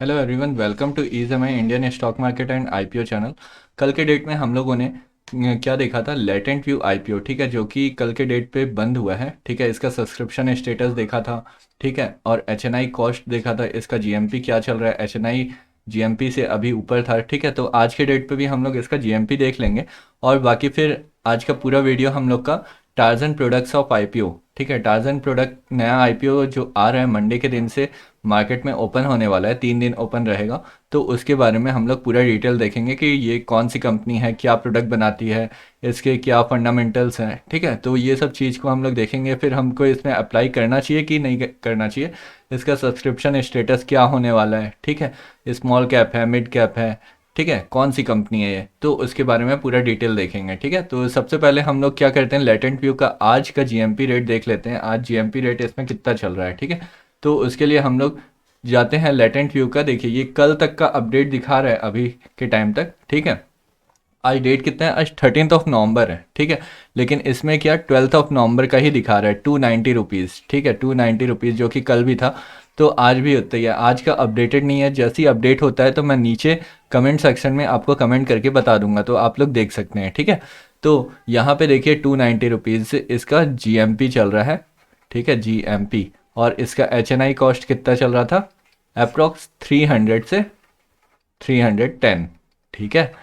Hello everyone, welcome to EaseMI Indian stock market and IPO channel. कल के date में हम लोगों ने क्या देखा था, लेटेंट व्यू आईपीओ, ठीक है, जो कि कल के डेट पे बंद हुआ है। ठीक है, इसका सब्सक्रिप्शन स्टेटस देखा था। ठीक है, और एचएनआई कॉस्ट देखा था, इसका जीएमपी क्या चल रहा है। एचएनआई जीएमपी से अभी ऊपर था। ठीक है, तो आज के डेट पे भी हम लोग इसका जीएमपी देख लेंगे। और बाकी फिर आज का पूरा वीडियो हम लोग का टार्जन प्रोडक्ट्स ऑफ आईपीओ। ठीक है, टार्जन प्रोडक्ट नया आईपीओ जो आ रहा है मंडे के दिन से मार्केट में ओपन होने वाला है, 3 दिन ओपन रहेगा। तो उसके बारे में हम लोग पूरा डिटेल देखेंगे कि ये कौन सी कंपनी है, क्या प्रोडक्ट बनाती है, इसके क्या फंडामेंटल्स हैं। ठीक है, तो ये सब चीज़ को हम लोग देखेंगे। फिर हमको इसमें अप्लाई करना चाहिए कि नहीं करना चाहिए, इसका सब्सक्रिप्शन स्टेटस क्या होने वाला है। ठीक है, स्मॉल कैप है, मिड कैप है, ठीक है, कौन सी कंपनी है ये, तो उसके बारे में पूरा डिटेल देखेंगे। ठीक है, तो सबसे पहले हम लोग क्या करते हैं, लेटेंट व्यू का आज का जीएमपी रेट देख लेते हैं। आज जीएमपी रेट इसमें कितना चल रहा है। ठीक है, तो उसके लिए हम लोग जाते हैं लेटेंट व्यू का। देखिए, ये कल तक का अपडेट दिखा रहा है अभी के टाइम तक। ठीक है, आज डेट कितना है, आज 13 नवंबर है। ठीक है, लेकिन इसमें क्या 12 नवंबर का ही दिखा रहा है, 290 रुपीज़। ठीक है, 290 रुपीज़, जो कि कल भी था, तो आज भी होता ही है। आज का अपडेटेड नहीं है। जैसे ही अपडेट होता है तो मैं नीचे कमेंट सेक्शन में आपको कमेंट करके बता दूंगा, तो आप लोग देख सकते हैं। ठीक है, तो यहाँ पे देखिए 290 रुपीज़ इसका जीएमपी चल रहा है। ठीक है, जीएमपी। और इसका एचएनआई कॉस्ट कितना चल रहा था, अप्रॉक्स 300 से 310। ठीक है,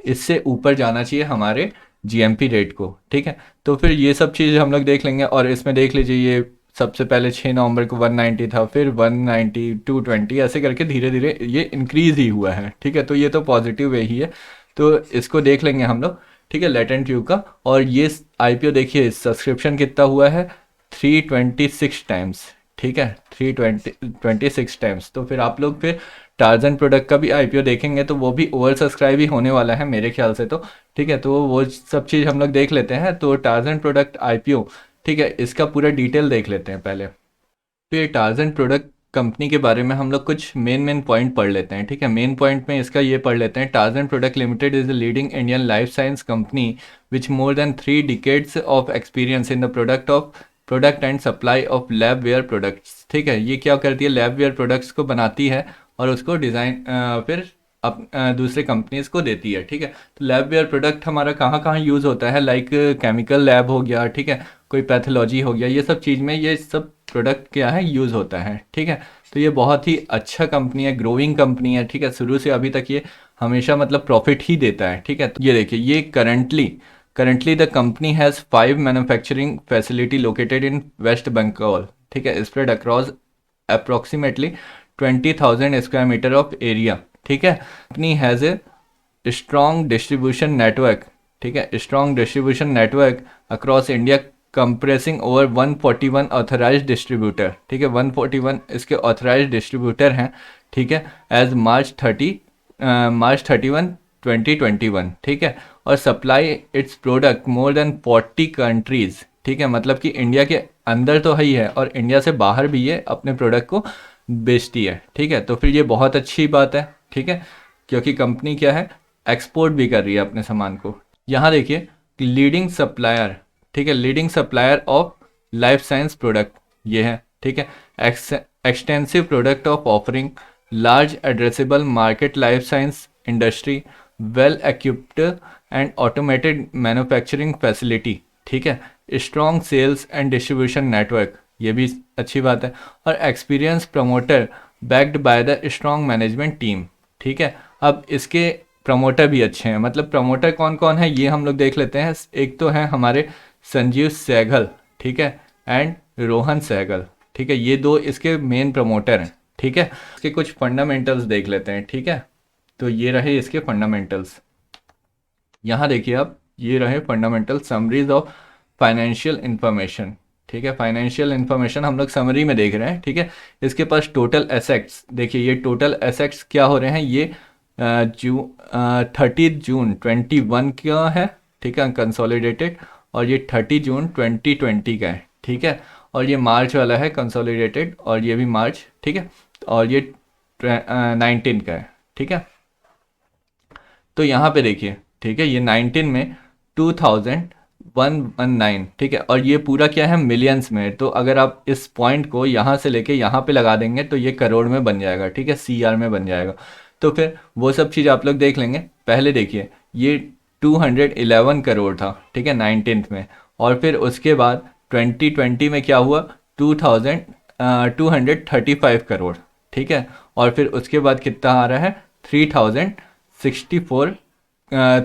इससे ऊपर जाना चाहिए हमारे जीएमपी रेट को। ठीक है, तो फिर ये सब चीज़ हम लोग देख लेंगे। और इसमें देख लीजिए, ये सबसे पहले 6 नवंबर को 190 था, फिर 190, 220, ऐसे करके धीरे धीरे ये इंक्रीज ही हुआ है। ठीक है, तो ये तो पॉजिटिव वे ही है, तो इसको देख लेंगे हम लोग। ठीक है, लेटेंट व्यू का। और ये आईपीओ देखिए, सब्सक्रिप्शन कितना हुआ है, 326 टाइम्स। ठीक है, 326 टाइम्स। तो फिर आप लोग फिर टार्जन प्रोडक्ट का भी आईपीओ देखेंगे तो वो भी ओवर सब्सक्राइब ही होने वाला है मेरे ख्याल से तो। ठीक है, तो वो सब चीज़ हम लोग देख लेते हैं। तो टार्जन प्रोडक्ट आईपीओ, ठीक है, इसका पूरा डिटेल देख लेते हैं पहले। फिर टार्जन प्रोडक्ट कंपनी के बारे में हम लोग कुछ मेन मेन पॉइंट पढ़ लेते हैं। ठीक है, मेन पॉइंट में इसका ये पढ़ लेते हैं, Tarsons product limited is the leading Indian life science company which more than 3 decades of experience in the product and supply of labware products. ठीक है, ये क्या करती है, लैब वेयर प्रोडक्ट्स को बनाती है और उसको डिज़ाइन फिर दूसरे कंपनीज को देती है। ठीक है, तो लैब वेयर प्रोडक्ट हमारा कहाँ कहाँ यूज़ होता है, लाइक केमिकल लैब हो गया, ठीक है, कोई पैथोलॉजी हो गया, ये सब चीज़ में ये सब प्रोडक्ट क्या है, यूज़ होता है। ठीक है, तो ये बहुत ही अच्छा कंपनी है, ग्रोइंग कंपनी है। ठीक है, शुरू से अभी तक ये हमेशा मतलब प्रॉफिट ही देता है। ठीक है, तो ये देखिए, ये currently the company has 5 manufacturing facility located in West Bengal. ठीक है, spread across approximately 20,000 square metre of area. ठीक है, company has a strong distribution network. ठीक है, strong distribution network across India compressing over 141 authorise distributor. ठीक है, 141 इसके ऑथराइज डिस्ट्रीब्यूटर हैं। ठीक है, एज मार्च 31 2021। ठीक है, और supply it's product more than 40 countries. ठीक है, मतलब कि इंडिया के अंदर तो है ही है और इंडिया से बाहर भी ये अपने प्रोडक्ट को बेचती है। ठीक है, तो फिर ये बहुत अच्छी बात है। ठीक है, क्योंकि कंपनी क्या है, एक्सपोर्ट भी कर रही है अपने सामान को। यहाँ देखिए, लीडिंग सप्लायर। ठीक है, leading supplier of life science product ये है। ठीक है, extensive product of offering, large addressable market, life science industry, well equipped and automated manufacturing facility. ठीक है, strong sales and distribution network, ये भी अच्छी बात है। और experience promoter backed by the strong management team. ठीक है, अब इसके प्रमोटर भी अच्छे हैं। मतलब प्रमोटर कौन कौन है ये हम लोग देख लेते हैं। एक तो है हमारे संजीव सहगल, ठीक है, एंड रोहन सहगल। ठीक है, ये दो इसके मेन प्रमोटर हैं। ठीक है, इसके कुछ फंडामेंटल्स देख लेते हैं। ठीक है, तो ये रहे इसके फंडामेंटल्स। यहाँ देखिए आप, ये रहे fundamental summaries of financial information. ठीक है, फाइनेंशियल इंफॉर्मेशन हम लोग समरी में देख रहे हैं। ठीक है, इसके पास टोटल एसेट्स देखिए, ये टोटल एसेट्स क्या हो रहे हैं, ये 30 जून 2021 का है। ठीक है, कंसोलिडेटेड। और ये 30 जून 2020 का है। ठीक है, और ये मार्च वाला है कंसोलिडेटेड, और ये भी मार्च। ठीक है, और ये 19 का है। ठीक है, तो यहाँ पे देखिए, ठीक है, ये 19 में 119, ठीक है। और ये पूरा क्या है, मिलियंस में। तो अगर आप इस पॉइंट को यहाँ से लेके यहाँ पे लगा देंगे तो ये करोड़ में बन जाएगा, ठीक है, CR में बन जाएगा। तो फिर वो सब चीज़ आप लोग देख लेंगे। पहले देखिए, ये 211 करोड़ था, ठीक है, 19th में। और फिर उसके बाद 2020 में क्या हुआ, 235 करोड़, ठीक है। और फिर उसके बाद कितना आ रहा है, 3064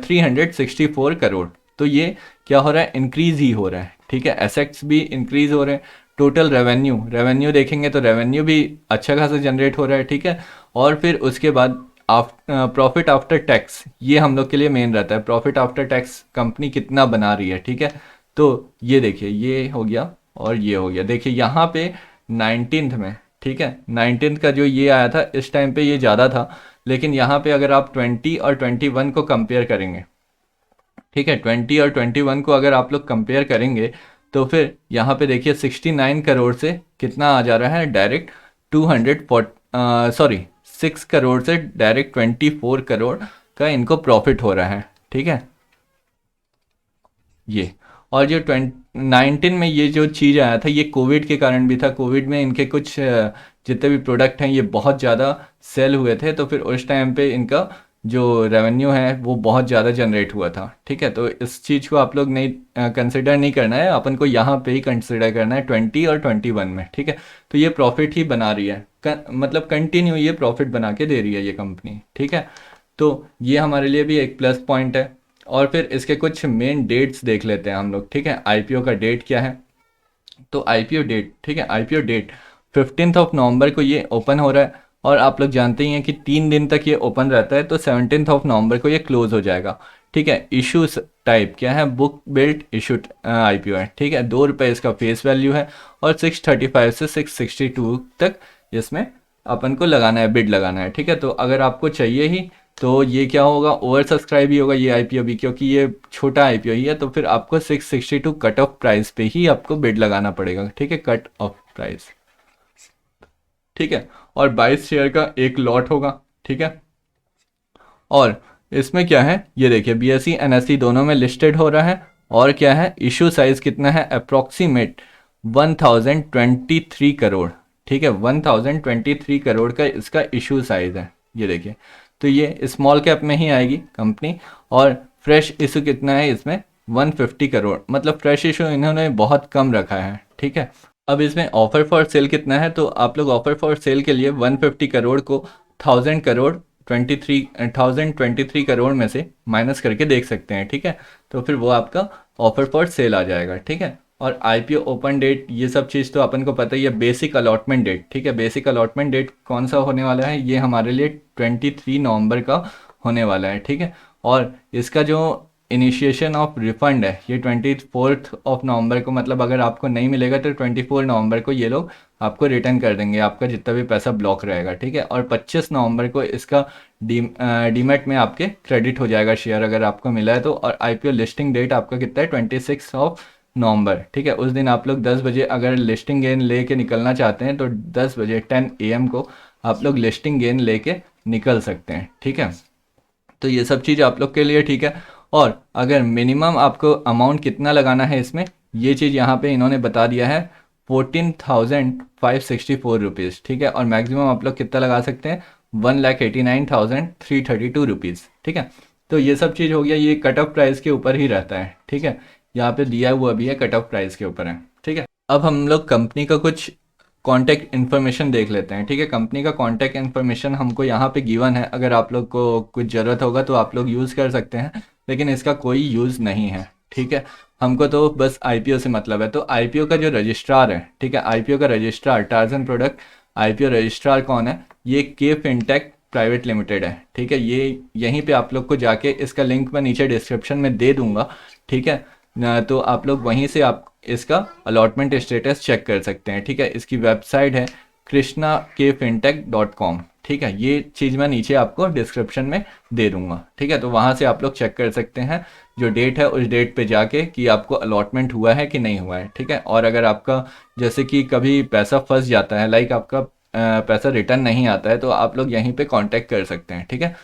364 करोड़। तो ये क्या हो रहा है, इंक्रीज ही हो रहा है, ठीक है। एसेट्स भी इंक्रीज हो रहे हैं। टोटल रेवेन्यू रेवेन्यू देखेंगे तो रेवेन्यू भी अच्छा खासा जनरेट हो रहा है, ठीक है। और फिर उसके बाद प्रॉफिट आफ्टर टैक्स, ये हम लोग के लिए मेन रहता है, प्रॉफिट आफ्टर टैक्स कंपनी कितना बना रही है, ठीक है। तो ये देखिए, ये हो गया और ये हो गया। देखिए यहाँ पे 19th में, ठीक है, 19th का जो ये आया था, इस टाइम पे ये ज़्यादा था। लेकिन यहाँ पे अगर आप 20 और 21 को कंपेयर करेंगे, ठीक है, 20 और 21 को अगर आप लोग कंपेयर करेंगे तो फिर यहाँ पे देखिए 69 करोड़ से कितना आ जा रहा है डायरेक्ट, 6 करोड़ से डायरेक्ट 24 करोड़ का इनको प्रॉफिट हो रहा है, ठीक है, ये। और जो 2019 में ये जो चीज़ आया था, ये कोविड के कारण भी था। कोविड में इनके कुछ जितने भी प्रोडक्ट हैं ये बहुत ज़्यादा सेल हुए थे, तो फिर उस टाइम पे इनका जो रेवेन्यू है वो बहुत ज़्यादा जनरेट हुआ था, ठीक है। तो इस चीज़ को आप लोग नहीं कंसिडर नहीं करना है, अपन को यहाँ पे ही कंसिडर करना है 20 और 21 में, ठीक है। तो ये प्रॉफिट ही बना रही है, मतलब कंटिन्यू ये प्रॉफिट बना के दे रही है ये कंपनी, ठीक है। तो ये हमारे लिए भी एक प्लस पॉइंट है। और फिर इसके कुछ मेन डेट्स देख लेते हैं हम लोग, ठीक है। आईपीओ का डेट क्या है, तो आईपीओ डेट, ठीक है, आईपीओ डेट 15 नवंबर को ये ओपन हो रहा है। और आप लोग जानते ही हैं कि 3 दिन तक ये ओपन रहता है, तो 17 नवंबर को ये क्लोज हो जाएगा, ठीक है। इशू टाइप क्या है, बुक बिल्ट इशू आईपीओ है, ठीक है। ₹2 इसका फेस वैल्यू है और 635 से 662 तक इसमें अपन को लगाना है, बिड लगाना है, ठीक है। तो अगर आपको चाहिए ही तो ये क्या होगा, ओवर सब्सक्राइब ही होगा ये आईपीओ भी, क्योंकि ये छोटा आईपीओ ही है। तो फिर आपको 662 कट ऑफ प्राइस पे ही आपको बिड लगाना पड़ेगा, ठीक है, कट ऑफ प्राइस, ठीक है। और 22 शेयर का एक लॉट होगा, ठीक है। और इसमें क्या है, ये देखिए, बीएसई एनएसई दोनों में लिस्टेड हो रहा है। और क्या है, इशू साइज कितना है, अप्रोक्सीमेट 1023 करोड़, ठीक है, 1023 करोड़ का इसका इशू साइज है, ये देखिए। तो ये स्मॉल कैप में ही आएगी कंपनी। और फ्रेश इशू कितना है इसमें, 150 करोड़, मतलब फ्रेश इशू इन्होंने बहुत कम रखा है, ठीक है। अब इसमें ऑफर फॉर सेल कितना है, तो आप लोग ऑफर फॉर सेल के लिए 150 करोड़ को 1023 करोड़ में से माइनस करके देख सकते हैं, ठीक है। तो फिर वो आपका ऑफर फॉर सेल आ जाएगा, ठीक है। और आईपीओ ओपन डेट, ये सब चीज़ तो अपन को पता ही है। बेसिक अलॉटमेंट डेट, ठीक है, बेसिक अलॉटमेंट डेट कौन सा होने वाला है, ये हमारे लिए 23 नवंबर का होने वाला है, ठीक है। और इसका जो इनिशिएशन ऑफ रिफंड है, ये 24 नवंबर को, मतलब अगर आपको नहीं मिलेगा तो 24 नवंबर को ये लोग आपको रिटर्न कर देंगे, आपका जितना भी पैसा ब्लॉक रहेगा, ठीक है। और 25 नवंबर को इसका डीमैट में आपके क्रेडिट हो जाएगा शेयर, अगर आपको मिला है तो। और आईपीओ लिस्टिंग डेट आपका कितना है, 26 नवंबर, ठीक है। उस दिन आप लोग 10 बजे अगर लिस्टिंग गेन लेके निकलना चाहते हैं तो 10 बजे 10 AM को आप लोग लिस्टिंग गेन लेके निकल सकते हैं, ठीक है। तो ये सब चीज़ आप लोग के लिए ठीक है। और अगर मिनिमम आपको अमाउंट कितना लगाना है इसमें, ये चीज़ यहाँ पे इन्होंने बता दिया है, 14,564 रुपीज़, ठीक है। और मैक्सिमम आप लोग कितना लगा सकते हैं, 1,89,332 रुपीज़, ठीक है। तो ये सब चीज़ हो गया, ये कट ऑफ प्राइस के ऊपर ही रहता है, ठीक है। यहाँ पे दिया हुआ भी है, कट ऑफ प्राइस के ऊपर है, ठीक है। अब हम लोग कंपनी का कुछ कॉन्टैक्ट इन्फॉर्मेशन देख लेते हैं, ठीक है। कंपनी का कॉन्टैक्ट इन्फॉर्मेशन हमको यहाँ पे गिवन है, अगर आप लोग को कुछ ज़रूरत होगा तो आप लोग यूज़ कर सकते हैं, लेकिन इसका कोई यूज़ नहीं है, ठीक है। हमको तो बस आईपीओ से मतलब है। तो आईपीओ का जो रजिस्ट्रार है, ठीक है, आईपीओ का registrar torsion product IPO registrar कौन है, ये के फिनटेक प्राइवेट लिमिटेड है, ठीक है। ये यहीं पे आप लोग को जाके, इसका लिंक मैं नीचे डिस्क्रिप्शन में दे दूंगा, ठीक है। तो आप लोग वहीं से आप इसका अलॉटमेंट स्टेटस चेक कर सकते हैं, ठीक है। इसकी वेबसाइट है krishnakfintech.com, ठीक है। ये चीज़ मैं नीचे आपको डिस्क्रिप्शन में दे दूंगा, ठीक है। तो वहाँ से आप लोग चेक कर सकते हैं जो डेट है, उस डेट पे जाके कि आपको अलॉटमेंट हुआ है कि नहीं हुआ है, ठीक है। और अगर आपका जैसे कि कभी पैसा फंस जाता है, लाइक आपका पैसा रिटर्न नहीं आता है, तो आप लोग यहीं पे कांटेक्ट कर सकते हैं, ठीक है।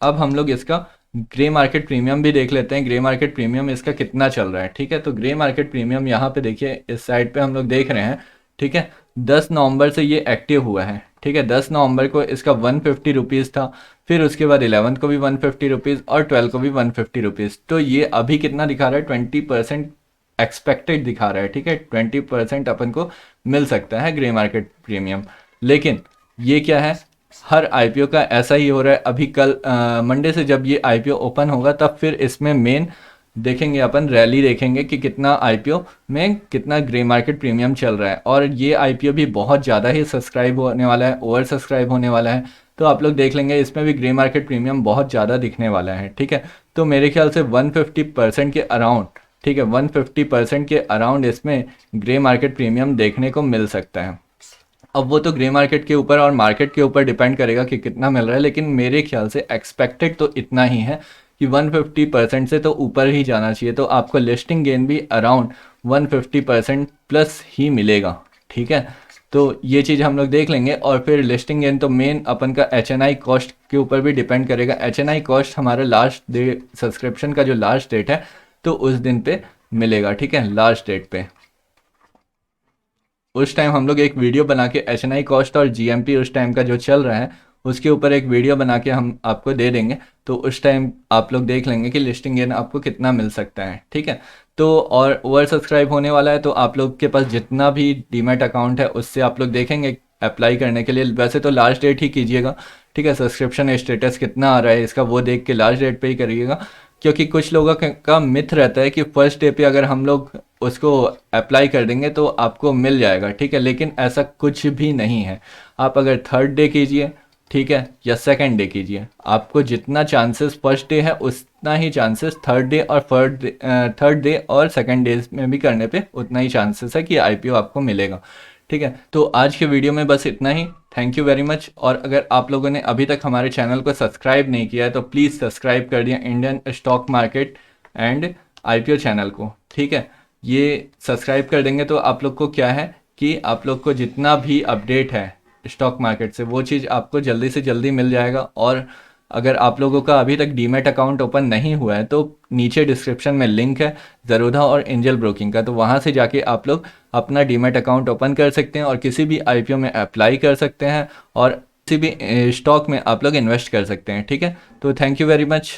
अब हम लोग इसका ग्रे मार्केट प्रीमियम भी देख लेते हैं, ग्रे मार्केट प्रीमियम इसका कितना चल रहा है। ठीक है, तो ग्रे मार्केट प्रीमियम यहाँ पे देखिए इस साइड पे हम लोग देख रहे हैं। ठीक है, 10 नवंबर से ये एक्टिव हुआ है। ठीक है, 10 नवंबर को इसका 150 रुपीज़ था, फिर उसके बाद 11 को भी 150 रुपीज़ और 12 को भी 150 रुपीज़। तो ये अभी कितना दिखा रहा है, 20% एक्सपेक्टेड दिखा रहा है। ठीक है, 20% अपन को मिल सकता है ग्रे मार्केट प्रीमियम। लेकिन ये क्या है, हर आईपीओ का ऐसा ही हो रहा है। अभी कल मंडे से जब ये आईपीओ ओपन होगा तब फिर इसमें मेन देखेंगे, अपन रैली देखेंगे कि कितना आईपीओ में कितना ग्रे मार्केट प्रीमियम चल रहा है। और ये आईपीओ भी बहुत ज़्यादा ही सब्सक्राइब होने वाला है, ओवर सब्सक्राइब होने वाला है। तो आप लोग देख लेंगे इसमें भी ग्रे मार्केट प्रीमियम बहुत ज़्यादा दिखने वाला है। ठीक है, तो मेरे ख्याल से 150% के अराउंड, ठीक है 150% के अराउंड इसमें ग्रे मार्केट प्रीमियम देखने को मिल सकता है। अब वो तो ग्रे मार्केट के ऊपर और मार्केट के ऊपर डिपेंड करेगा कि कितना मिल रहा है, लेकिन मेरे ख्याल से एक्सपेक्टेड तो इतना ही है कि 150% से तो ऊपर ही जाना चाहिए। तो आपको लिस्टिंग गेन भी अराउंड 150% प्लस ही मिलेगा। ठीक है, तो ये चीज़ हम लोग देख लेंगे। और फिर लिस्टिंग गेन तो मेन अपन का HNI कॉस्ट के ऊपर भी डिपेंड करेगा। HNI कॉस्ट हमारा लास्ट डे सब्सक्रिप्शन का जो लास्ट डेट है तो उस दिन पे मिलेगा। ठीक है, लास्ट डेट पे उस टाइम हम लोग एक वीडियो बना के HNI कॉस्ट और GMP उस टाइम का जो चल रहा है उसके ऊपर एक वीडियो बना के हम आपको दे देंगे। तो उस टाइम आप लोग देख लेंगे कि लिस्टिंग गेन आपको कितना मिल सकता है। ठीक है, तो और ओवर सब्सक्राइब होने वाला है तो आप लोग के पास जितना भी डीमैट अकाउंट है उससे आप लोग देखेंगे अप्लाई करने के लिए। वैसे तो लास्ट डेट ही कीजिएगा। ठीक है, सब्सक्रिप्शन स्टेटस कितना आ रहा है इसका वो देख के लास्ट डेट पे ही करिएगा, क्योंकि कुछ लोगों का मिथ रहता है कि फर्स्ट डे पे अगर हम लोग उसको अप्लाई कर देंगे तो आपको मिल जाएगा। ठीक है, लेकिन ऐसा कुछ भी नहीं है। आप अगर थर्ड डे कीजिए, ठीक है, या सेकंड डे कीजिए, आपको जितना चांसेस फर्स्ट डे है उतना ही चांसेस थर्ड डे और सेकंड डे में भी करने पे उतना ही चांसेस है कि आईपीओ आपको मिलेगा। ठीक है, तो आज के वीडियो में बस इतना ही। Thank you very much. और अगर आप लोगों ने अभी तक हमारे चैनल को सब्सक्राइब नहीं किया है तो प्लीज़ सब्सक्राइब कर दिया Indian stock market and IPO channel को। ठीक है, ये सब्सक्राइब कर देंगे तो आप लोग को क्या है कि आप लोग को जितना भी अपडेट है स्टॉक मार्केट से वो चीज़ आपको जल्दी से जल्दी मिल जाएगा। और अगर आप लोगों का अभी तक डीमैट अकाउंट ओपन नहीं हुआ है तो नीचे डिस्क्रिप्शन में लिंक है ज़रोधा और एंजल ब्रोकिंग का, तो वहाँ से जाके आप लोग अपना डीमैट अकाउंट ओपन कर सकते हैं और किसी भी आईपीओ में अप्लाई कर सकते हैं और किसी भी स्टॉक में आप लोग इन्वेस्ट कर सकते हैं। ठीक है, तो थैंक यू वेरी मच।